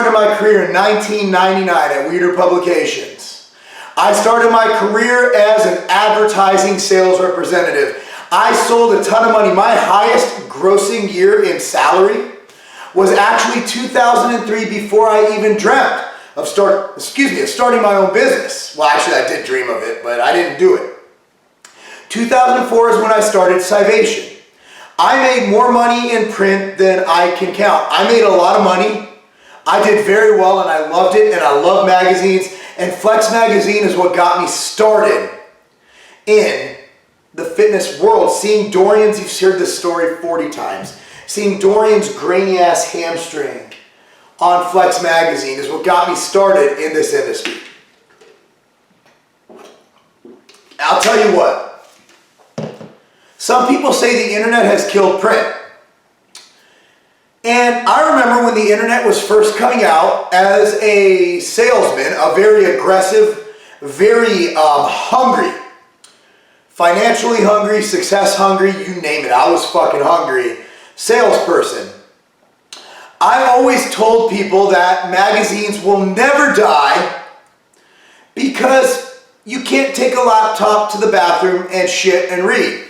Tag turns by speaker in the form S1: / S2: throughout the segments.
S1: started my career in 1999 at Weeder Publications. I started my career as an advertising sales representative. I sold a ton of money. My highest grossing year in salary was actually 2003, before I even dreamt of starting my own business. Well, actually I did dream of it, but I didn't do it. 2004 is when I started Civation. I made more money in print than I can count. I made a lot of money. I did very well and I loved it, and I love magazines. And Flex Magazine is what got me started in the fitness world. Seeing Dorian's, you've heard this story 40 times. Seeing Dorian's grainy ass hamstring on Flex Magazine is what got me started in this industry. I'll tell you what. Some people say the internet has killed print. And I remember when the internet was first coming out, as a salesman, a very aggressive, very hungry, financially hungry, success hungry, you name it, I was fucking hungry, salesperson. I always told people that magazines will never die because you can't take a laptop to the bathroom and shit and read.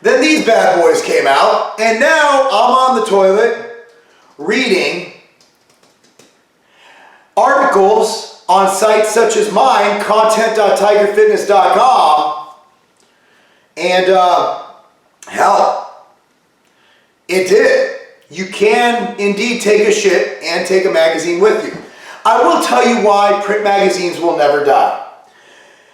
S1: Then these bad boys came out, and now I'm on the toilet reading articles on sites such as mine, content.tigerfitness.com, and hell, it did. You can indeed take a shit and take a magazine with you. I will tell you why print magazines will never die.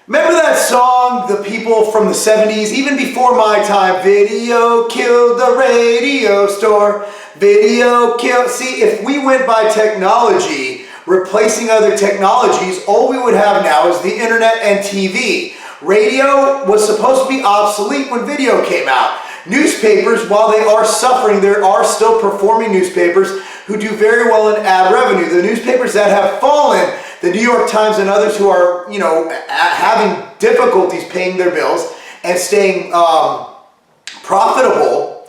S1: Remember that song, the people from the 70s, even before my time, video killed the radio store, video killed. See, if we went by technology, replacing other technologies, all we would have now is the internet and TV. Radio was supposed to be obsolete when video came out. Newspapers, while they are suffering, there are still performing newspapers who do very well in ad revenue. The newspapers that have fallen, the New York Times and others who are, having difficulties paying their bills and staying profitable,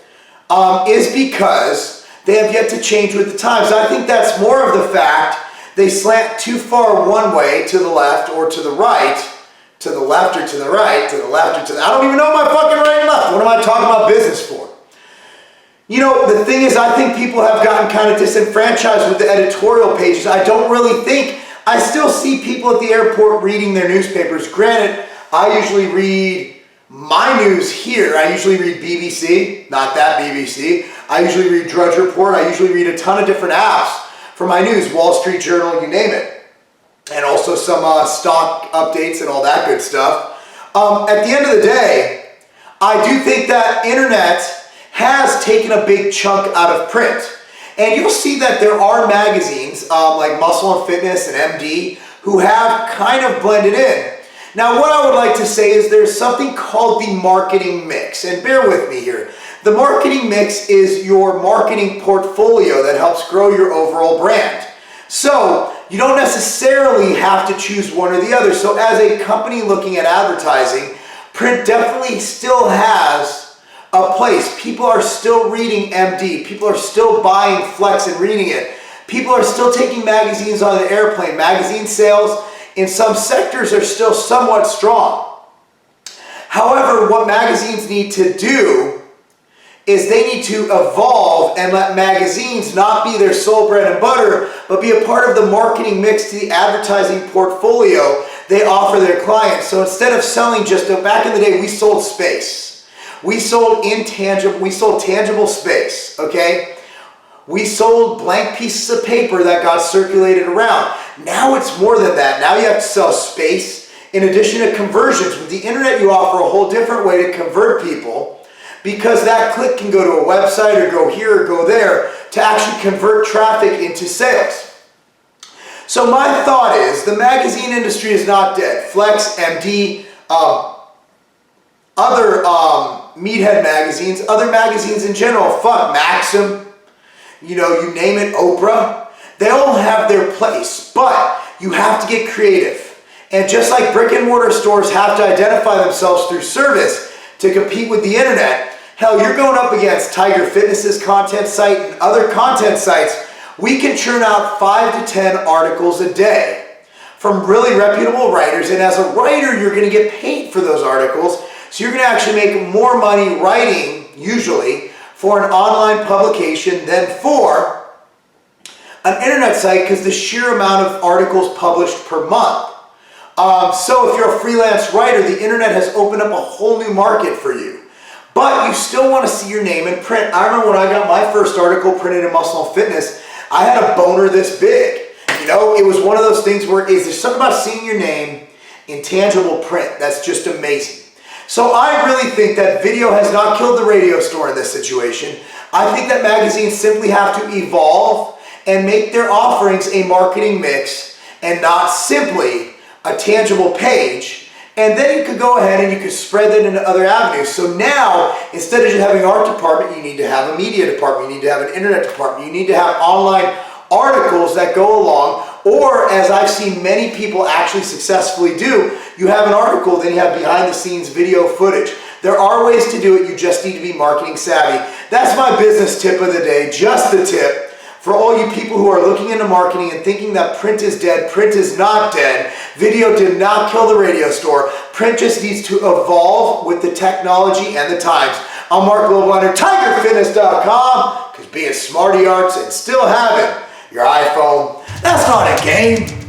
S1: is because they have yet to change with the times. I think that's more of the fact they slant too far one way, to the left or to the right, to the left or to the right, to the left or to the... I don't even know my fucking right and left. What am I talking about business for? The thing is, I think people have gotten kind of disenfranchised with the editorial pages. I don't really think... I still see people at the airport reading their newspapers. Granted, I usually read my news here. I usually read BBC, not that BBC. I usually read Drudge Report. I usually read a ton of different apps for my news, Wall Street Journal, you name it. And also some stock updates and all that good stuff. At the end of the day, I do think that internet has taken a big chunk out of print. And you'll see that there are magazines like Muscle and Fitness and MD who have kind of blended in. Now, what I would like to say is there's something called the marketing mix. And bear with me here. The marketing mix is your marketing portfolio that helps grow your overall brand. So you don't necessarily have to choose one or the other. So as a company looking at advertising, print definitely still has a place. People are still reading MD. People are still buying Flex and reading it. People are still taking magazines on the airplane. Magazine sales in some sectors are still somewhat strong. However, what magazines need to do is they need to evolve and let magazines not be their sole bread and butter, but be a part of the marketing mix to the advertising portfolio they offer their clients. So instead of selling back in the day, we sold space. We sold tangible space, okay? We sold blank pieces of paper that got circulated around. Now it's more than that. Now you have to sell space in addition to conversions. With the internet, you offer a whole different way to convert people, because that click can go to a website or go here or go there to actually convert traffic into sales. So my thought is the magazine industry is not dead. Flex, MD, other meathead magazines, other magazines in general, fuck, Maxim, you name it, Oprah, they all have their place, but you have to get creative. And just like brick and mortar stores have to identify themselves through service to compete with the internet, hell, you're going up against Tiger Fitness's content site and other content sites we can churn out 5 to 10 articles a day from really reputable writers. And as a writer, you're going to get paid for those articles. So you're going to actually make more money writing, usually, for an online publication than for an internet site, because the sheer amount of articles published per month. So if you're a freelance writer, the internet has opened up a whole new market for you. But you still want to see your name in print. I remember when I got my first article printed in Muscle and Fitness, I had a boner this big. You know, it was one of those things where there's something about seeing your name in tangible print that's just amazing. So I really think that video has not killed the radio store in this situation. I think that magazines simply have to evolve and make their offerings a marketing mix and not simply a tangible page. And then you could go ahead and you could spread that into other avenues. So now, instead of just having an art department, you need to have a media department, you need to have an internet department, you need to have online articles that go along, or as I've seen many people actually successfully do, you have an article, then you have behind the scenes video footage. There are ways to do it, you just need to be marketing savvy. That's my business tip of the day, just the tip. For all you people who are looking into marketing and thinking that print is dead, print is not dead. Video did not kill the radio store. Print just needs to evolve with the technology and the times. I'm Marc Lobliner, TigerFitness.com, because being smarty arts and still having your iPhone, that's not a game.